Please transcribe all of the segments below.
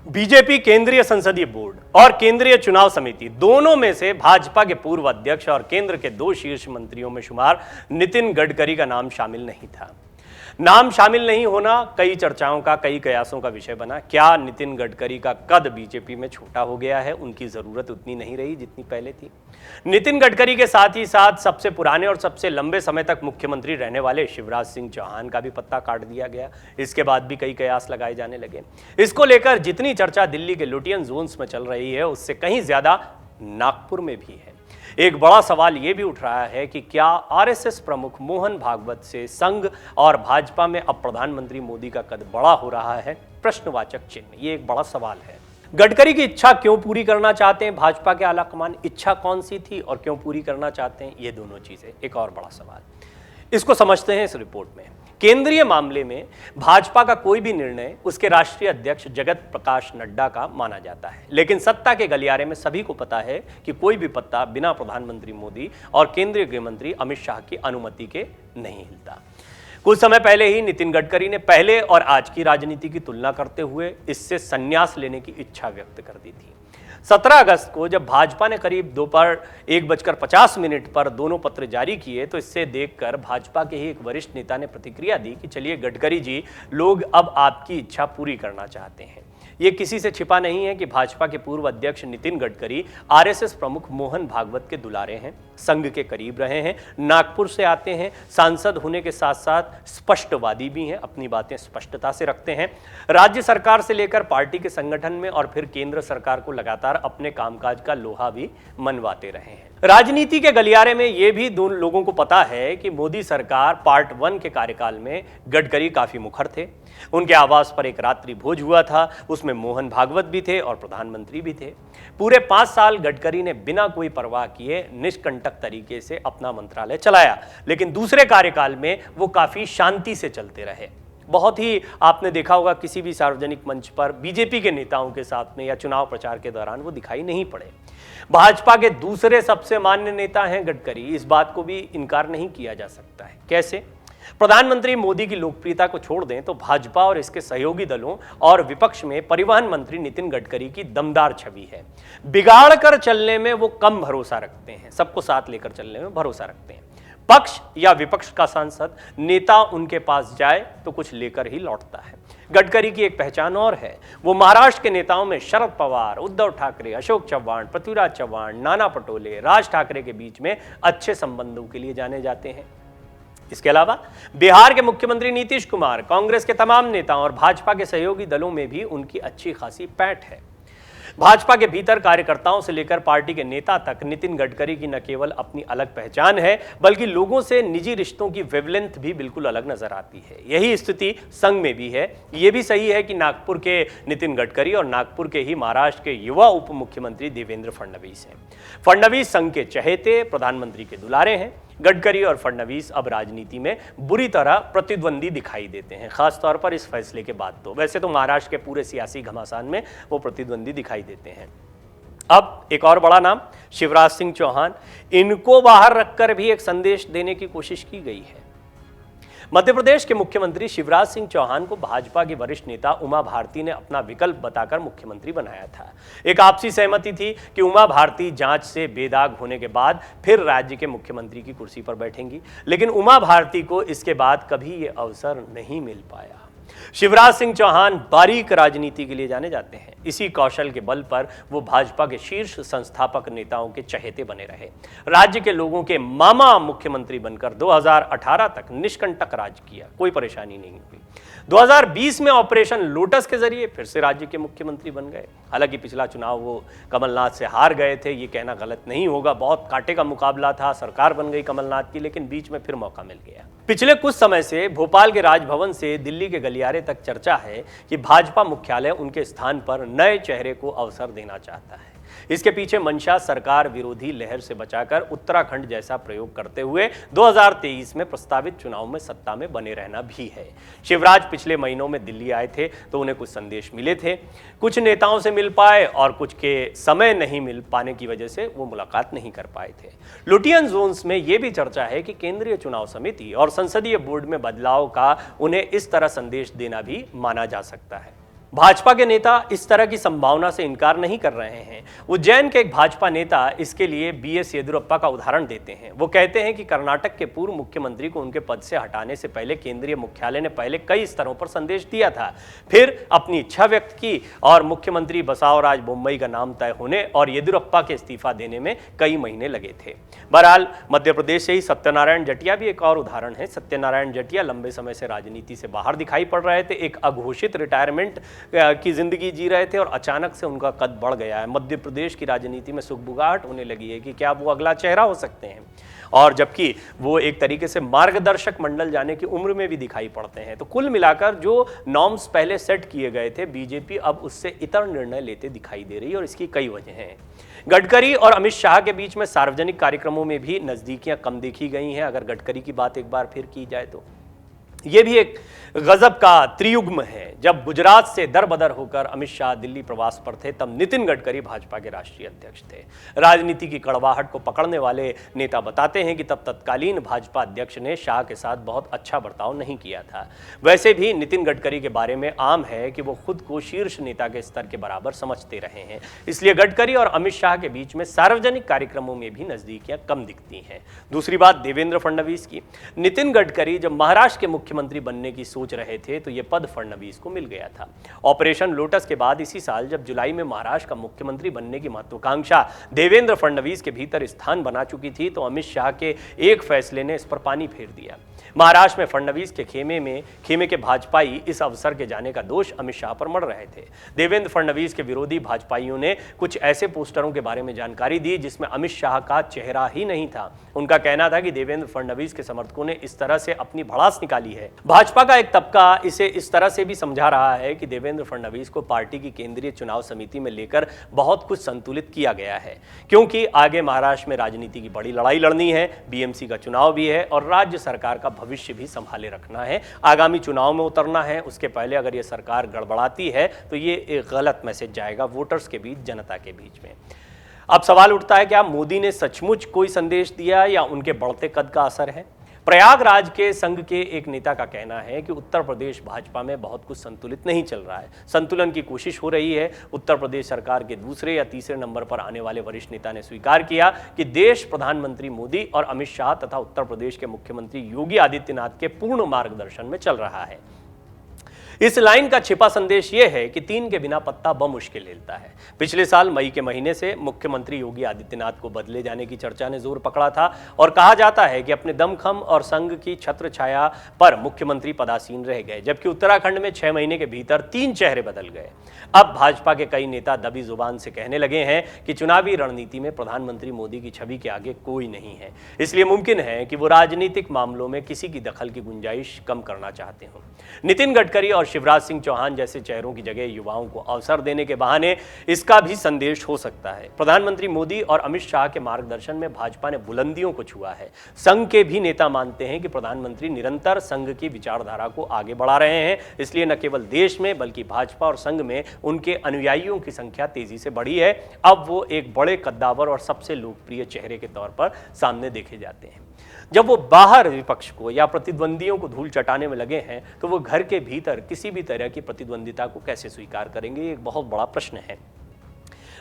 BJP केंद्रीय संसदीय board और केंद्रीय चुनाव समिति दोनों में से भाजपा के पूर्व अध्यक्ष और केंद्र के 2 शीर्ष मंत्रियों में शुमार नितिन गडकरी का नाम शामिल नहीं था। नाम शामिल नहीं होना कई चर्चाओं का, कई कयासों का विषय बना। क्या नितिन गडकरी का कद बीजेपी में छोटा हो गया है? उनकी जरूरत उतनी नहीं रही जितनी पहले थी। नितिन गडकरी के साथ ही साथ सबसे पुराने और सबसे लंबे समय तक मुख्यमंत्री रहने वाले शिवराज सिंह चौहान का भी पत्ता काट दिया गया। इसके बाद भी कई कयास लगाए जाने लगे। इसको लेकर जितनी चर्चा दिल्ली के लुटियन जोन्स में चल रही है, उससे कहीं ज्यादा नागपुर में भी है। एक बड़ा सवाल यह भी उठ रहा है कि क्या आरएसएस प्रमुख मोहन भागवत से संघ और भाजपा में अब प्रधानमंत्री मोदी का कद बड़ा हो रहा है? प्रश्नवाचक चिन्ह, ये एक बड़ा सवाल है। गडकरी की इच्छा क्यों पूरी करना चाहते हैं भाजपा के आलाकमान? इच्छा कौन सी थी और क्यों पूरी करना चाहते हैं? ये दोनों चीजें एक और बड़ा सवाल। इसको समझते हैं इस रिपोर्ट में। केंद्रीय मामले में भाजपा का कोई भी निर्णय उसके राष्ट्रीय अध्यक्ष जगत प्रकाश नड्डा का माना जाता है, लेकिन सत्ता के गलियारे में सभी को पता है कि कोई भी पत्ता बिना प्रधानमंत्री मोदी और केंद्रीय गृह मंत्री अमित शाह की अनुमति के नहीं हिलता। कुछ समय पहले ही नितिन गडकरी ने पहले और आज की राजनीति की तुलना करते हुए इससे संन्यास लेने की इच्छा व्यक्त कर दी थी। 17 अगस्त को जब भाजपा ने करीब दोपहर 1:50 पर दोनों पत्र जारी किए, तो इससे देखकर भाजपा के ही एक वरिष्ठ नेता ने प्रतिक्रिया दी कि चलिए गडकरी जी, लोग अब आपकी इच्छा पूरी करना चाहते हैं। ये किसी से छिपा नहीं है कि भाजपा के पूर्व अध्यक्ष नितिन गडकरी आरएसएस प्रमुख मोहन भागवत के दुलारे हैं, संघ के करीब रहे हैं, नागपुर से आते हैं, सांसद होने के साथ साथ स्पष्टवादी भी हैं, अपनी बातें स्पष्टता से रखते हैं। राज्य सरकार से लेकर पार्टी के संगठन में और फिर केंद्र सरकार को लगातार अपने कामकाज का लोहा भी मनवाते रहे हैं। राजनीति के गलियारे में यह भी दोनों लोगों को पता है कि मोदी सरकार पार्ट 1 के कार्यकाल में गडकरी काफी मुखर थे। उनके आवास पर एक रात्रि भोज हुआ था, उसमें मोहन भागवत भी थे और प्रधानमंत्री भी थे। पूरे 5 साल गडकरी ने बिना कोई परवाह किए निष्कंटक तरीके से अपना मंत्रालय चलाया, लेकिन दूसरे कार्यकाल में वो काफी शांति से चलते रहे। बहुत ही आपने देखा होगा किसी भी सार्वजनिक मंच पर बीजेपी के नेताओं के साथ में या चुनाव प्रचार के दौरान वो दिखाई नहीं पड़े। भाजपा के दूसरे सबसे मान्य नेता हैं गडकरी, इस बात को भी इनकार नहीं किया जा सकता है। कैसे? प्रधानमंत्री मोदी की लोकप्रियता को छोड़ दें तो भाजपा और इसके सहयोगी दलों और विपक्ष में परिवहन मंत्री नितिन गडकरी की दमदार छवि है। बिगाड़ कर चलने में वो कम भरोसा रखते हैं, सबको साथ लेकर चलने में भरोसा रखते हैं। पक्ष या विपक्ष का सांसद नेता उनके पास जाए तो कुछ लेकर ही लौटता है। गडकरी की एक पहचान और है, वो महाराष्ट्र के नेताओं में शरद पवार, उद्धव ठाकरे, अशोक चव्हाण, पृथ्वीराज चव्हाण, नाना पटोले, राज ठाकरे के बीच में अच्छे संबंधों के लिए जाने जाते हैं। इसके अलावा बिहार के मुख्यमंत्री नीतीश कुमार, कांग्रेस के तमाम नेताओं और भाजपा के सहयोगी दलों में भी उनकी अच्छी खासी पैठ है। भाजपा के भीतर कार्यकर्ताओं से लेकर पार्टी के नेता तक नितिन गडकरी की न केवल अपनी अलग पहचान है, बल्कि लोगों से निजी रिश्तों की वेवलेंथ भी बिल्कुल अलग नजर आती है। यही स्थिति संघ में भी है। यह भी सही है कि नागपुर के नितिन गडकरी और नागपुर के ही महाराष्ट्र के युवा उप मुख्यमंत्री देवेंद्र फडणवीस हैं। फडणवीस संघ के चहेते, प्रधानमंत्री के दुलारे हैं। गडकरी और फडणवीस अब राजनीति में बुरी तरह प्रतिद्वंदी दिखाई देते हैं, खासतौर पर इस फैसले के बाद। तो वैसे तो महाराष्ट्र के पूरे सियासी घमासान में वो प्रतिद्वंदी दिखाई देते हैं। अब एक और बड़ा नाम, शिवराज सिंह चौहान, इनको बाहर रखकर भी एक संदेश देने की कोशिश की गई है। मध्य प्रदेश के मुख्यमंत्री शिवराज सिंह चौहान को भाजपा की वरिष्ठ नेता उमा भारती ने अपना विकल्प बताकर मुख्यमंत्री बनाया था। एक आपसी सहमति थी कि उमा भारती जांच से बेदाग होने के बाद फिर राज्य के मुख्यमंत्री की कुर्सी पर बैठेंगी, लेकिन उमा भारती को इसके बाद कभी ये अवसर नहीं मिल पाया। शिवराज सिंह चौहान बारीक राजनीति के लिए जाने जाते हैं। इसी कौशल के बल पर वो भाजपा के शीर्ष संस्थापक नेताओं के चहेते बने रहे। राज्य के लोगों के मामा मुख्यमंत्री बनकर 2018 तक निष्कंटक राज किया, कोई परेशानी नहीं हुई। 2020 में ऑपरेशन लोटस के जरिए फिर से राज्य के मुख्यमंत्री बन गए। हालांकि पिछला चुनाव वो कमलनाथ से हार गए थे, ये कहना गलत नहीं होगा, बहुत कांटे का मुकाबला था, सरकार बन गई कमलनाथ की, लेकिन बीच में फिर मौका मिल गया। पिछले कुछ समय से भोपाल के राजभवन से दिल्ली के गलियारे तक चर्चा है कि भाजपा मुख्यालय उनके स्थान पर नए चेहरे को अवसर देना चाहता है। इसके पीछे मंशा सरकार विरोधी लहर से बचाकर उत्तराखंड जैसा प्रयोग करते हुए 2023 में प्रस्तावित चुनाव में सत्ता में बने रहना भी है। शिवराज पिछले महीनों में दिल्ली आए थे तो उन्हें कुछ संदेश मिले थे, कुछ नेताओं से मिल पाए और कुछ के समय नहीं मिल पाने की वजह से वो मुलाकात नहीं कर पाए थे। लुटियन जोन्स में यह भी चर्चा है कि केंद्रीय चुनाव समिति और संसदीय बोर्ड में बदलाव का उन्हें इस तरह संदेश देना भी माना जा सकता है। भाजपा के नेता इस तरह की संभावना से इनकार नहीं कर रहे हैं। उज्जैन के एक भाजपा नेता इसके लिए बीएस येदियुरप्पा का उदाहरण देते हैं। वो कहते हैं कि कर्नाटक के पूर्व मुख्यमंत्री को उनके पद से हटाने से पहले केंद्रीय मुख्यालय ने पहले कई स्तरों पर संदेश दिया था, फिर अपनी इच्छा व्यक्त की और मुख्यमंत्री बसवराज बोम्मई का नाम तय होने और येदियुरप्पा के इस्तीफा देने में कई महीने लगे थे। बहरहाल मध्य प्रदेश से ही सत्यनारायण जटिया भी एक और उदाहरण है। सत्यनारायण जटिया लंबे समय से राजनीति से बाहर दिखाई पड़ रहे थे, एक अघोषित रिटायरमेंट की जिंदगी जी रहे थे और अचानक से उनका कद बढ़ गया है। मध्य प्रदेश की राजनीति में सुगबुगाहट होने लगी है कि क्या वो अगला चेहरा हो सकते हैं, और जबकि वो एक तरीके से मार्गदर्शक मंडल जाने की उम्र में भी दिखाई पड़ते हैं। तो कुल मिलाकर जो नॉर्म्स पहले सेट किए गए थे, बीजेपी अब उससे इतर निर्णय लेते दिखाई दे रही है और इसकी कई वजह हैं। गडकरी और अमित शाह के बीच में सार्वजनिक कार्यक्रमों में भी नजदीकियां कम देखी गई हैं। अगर गडकरी की बात एक बार फिर की जाए तो यह भी एक गजब का त्रियुग्म है। जब गुजरात से दरबदर होकर अमित शाह दिल्ली प्रवास पर थे, तब नितिन गडकरी भाजपा के राष्ट्रीय अध्यक्ष थे। राजनीति की कड़वाहट को पकड़ने वाले नेता बताते हैं कि तब तत्कालीन भाजपा अध्यक्ष ने शाह के साथ बहुत अच्छा बर्ताव नहीं किया था। वैसे भी नितिन गडकरी के बारे में आम है कि वो खुद को शीर्ष नेता के स्तर के बराबर समझते रहे हैं, इसलिए गडकरी और अमित शाह के बीच में सार्वजनिक कार्यक्रमों में भी नजदीकियां कम दिखती हैं। दूसरी बात देवेंद्र फडणवीस की। नितिन गडकरी जब महाराष्ट्र के मुख्यमंत्री बनने की सोच रहे थे तो यह पद फडणवीस को मिल गया था। ऑपरेशन लोटस के बाद इसी साल जब जुलाई में महाराष्ट्र का मुख्यमंत्री बनने की महत्वाकांक्षा देवेंद्र फडणवीस के भीतर स्थान बना चुकी थी, तो अमित शाह के एक फैसले ने इस पर पानी फेर दिया। महाराष्ट्र में फडणवीस के खेमे के भाजपाई इस अवसर के जाने का दोष अमित शाह पर मढ़ रहे थे। देवेंद्र फडणवीस के विरोधी भाजपाइयों ने कुछ ऐसे पोस्टरों के बारे में जानकारी दी जिसमें अमित शाह का चेहरा ही नहीं था। उनका कहना था कि देवेंद्र फडणवीस के समर्थकों ने इस तरह से अपनी भड़ास निकाली है। भाजपा का एक तबका इसे इस तरह से भी समझा रहा है कि देवेंद्र फडणवीस को पार्टी की केंद्रीय चुनाव समिति में लेकर बहुत कुछ संतुलित किया गया है, क्योंकि आगे महाराष्ट्र में राजनीति की बड़ी लड़ाई लड़नी है, बीएमसी का चुनाव भी है और राज्य सरकार का भविष्य भी संभाले रखना है। आगामी चुनाव में उतरना है, उसके पहले अगर ये सरकार गड़बड़ाती है तो ये एक गलत मैसेज जाएगा वोटर्स के बीच, जनता के बीच में। अब सवाल उठता है, क्या मोदी ने सचमुच कोई संदेश दिया या उनके बढ़ते कद का असर है? प्रयागराज के संघ के एक नेता का कहना है कि उत्तर प्रदेश भाजपा में बहुत कुछ संतुलित नहीं चल रहा है, संतुलन की कोशिश हो रही है। उत्तर प्रदेश सरकार के दूसरे या तीसरे नंबर पर आने वाले वरिष्ठ नेता ने स्वीकार किया कि देश प्रधानमंत्री मोदी और अमित शाह तथा उत्तर प्रदेश के मुख्यमंत्री योगी आदित्यनाथ के पूर्ण मार्गदर्शन में चल रहा है। इस लाइन का छिपा संदेश यह है कि तीन के बिना पत्ता बमुश्किल हिलता है। पिछले साल मई के महीने से मुख्यमंत्री योगी आदित्यनाथ को बदले जाने की चर्चा ने जोर पकड़ा था और कहा जाता है कि अपने दमखम और संघ की छत्र छाया पर मुख्यमंत्री पदासीन रह गए, जबकि उत्तराखंड में 6 महीने के भीतर 3 चेहरे बदल गए। अब भाजपा के कई नेता दबी जुबान से कहने लगे हैं कि चुनावी रणनीति में प्रधानमंत्री मोदी की छवि के आगे कोई नहीं है, इसलिए मुमकिन है कि वो राजनीतिक मामलों में किसी की दखल की गुंजाइश कम करना चाहते हों। नितिन गडकरी और शिवराज सिंह चौहान जैसे चेहरों की जगह युवाओं को अवसर देने के बहाने इसका भी संदेश हो सकता है। प्रधानमंत्री मोदी और अमित शाह के मार्गदर्शन में भाजपा ने बुलंदियों को छुआ है। संघ के भी नेता मानते हैं कि प्रधानमंत्री निरंतर संघ की विचारधारा को आगे बढ़ा रहे हैं, इसलिए न केवल देश में बल्कि भाजपा और संघ में उनके अनुयायियों की संख्या तेजी से बढ़ी है। अब वो एक बड़े कद्दावर और सबसे लोकप्रिय चेहरे के तौर पर सामने देखे जाते हैं। जब वो बाहर विपक्ष को या प्रतिद्वंदियों को धूल चटाने में लगे हैं, तो वो घर के भीतर किसी भी तरह की प्रतिद्वंदिता को कैसे स्वीकार करेंगे, ये एक बहुत बड़ा प्रश्न है।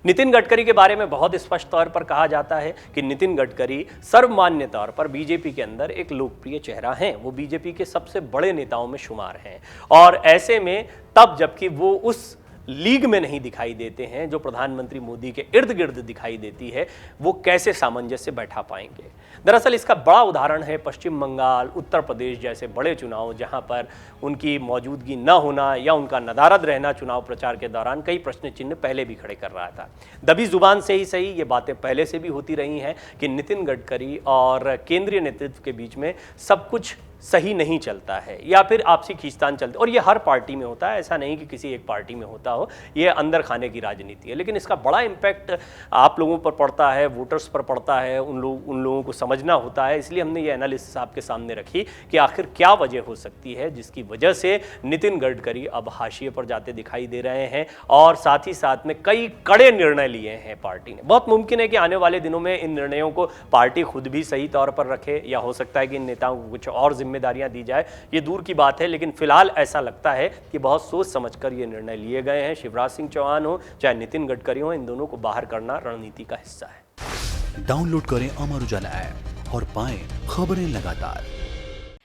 नितिन गडकरी के बारे में बहुत स्पष्ट तौर पर कहा जाता है कि नितिन गडकरी सर्वमान्य तौर पर बीजेपी के अंदर एक लोकप्रिय चेहरा हैं। वो बीजेपी के सबसे बड़े नेताओं में शुमार हैं और ऐसे में तब जबकि वो उस लीग में नहीं दिखाई देते हैं जो प्रधानमंत्री मोदी के इर्द गिर्द दिखाई देती है, वो कैसे सामंजस्य बैठा पाएंगे। दरअसल इसका बड़ा उदाहरण है पश्चिम बंगाल, उत्तर प्रदेश जैसे बड़े चुनाव, जहां पर उनकी मौजूदगी न होना या उनका नदारद रहना चुनाव प्रचार के दौरान कई प्रश्न चिन्ह पहले भी खड़े कर रहा था। दबी जुबान से ही सही, ये बातें पहले से भी होती रही हैं कि नितिन गडकरी और केंद्रीय नेतृत्व के बीच में सब कुछ सही नहीं चलता है या फिर आपसी खींचतान चलती, और ये हर पार्टी में होता है, ऐसा नहीं कि किसी एक पार्टी में होता हो, ये अंदर खाने की राजनीति है। लेकिन इसका बड़ा इम्पैक्ट आप लोगों पर पड़ता है, वोटर्स पर पड़ता है, उन लोगों को समझना होता है। इसलिए हमने ये एनालिसिस आपके सामने रखी कि आखिर क्या वजह हो सकती है जिसकी वजह से नितिन गडकरी अब हाशिए पर जाते दिखाई दे रहे हैं और साथ ही साथ में कई कड़े निर्णय लिए हैं पार्टी ने। बहुत मुमकिन है कि आने वाले दिनों में इन निर्णयों को पार्टी खुद भी सही तौर पर रखे या हो सकता है कि इन नेताओं को कुछ और जिम्मेदारियां दी जाए ये दूर की बात है, लेकिन फिलहाल ऐसा लगता है कि बहुत सोच समझकर ये निर्णय लिए गए हैं। शिवराज सिंह चौहान हो चाहे नितिन गडकरी हो, इन दोनों को बाहर करना रणनीति का हिस्सा है। डाउनलोड करें अमर उजाला ऐप और पाएं खबरें लगातार।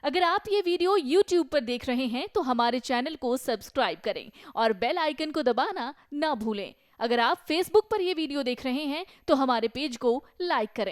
अगर आप ये वीडियो YouTube पर देख रहे हैं तो हमारे चैनल को सब्सक्राइब करें और बेल आइकन को दबाना ना भूलें। अगर आप Facebook पर ये वीडियो देख रहे हैं तो हमारे पेज को लाइक करें।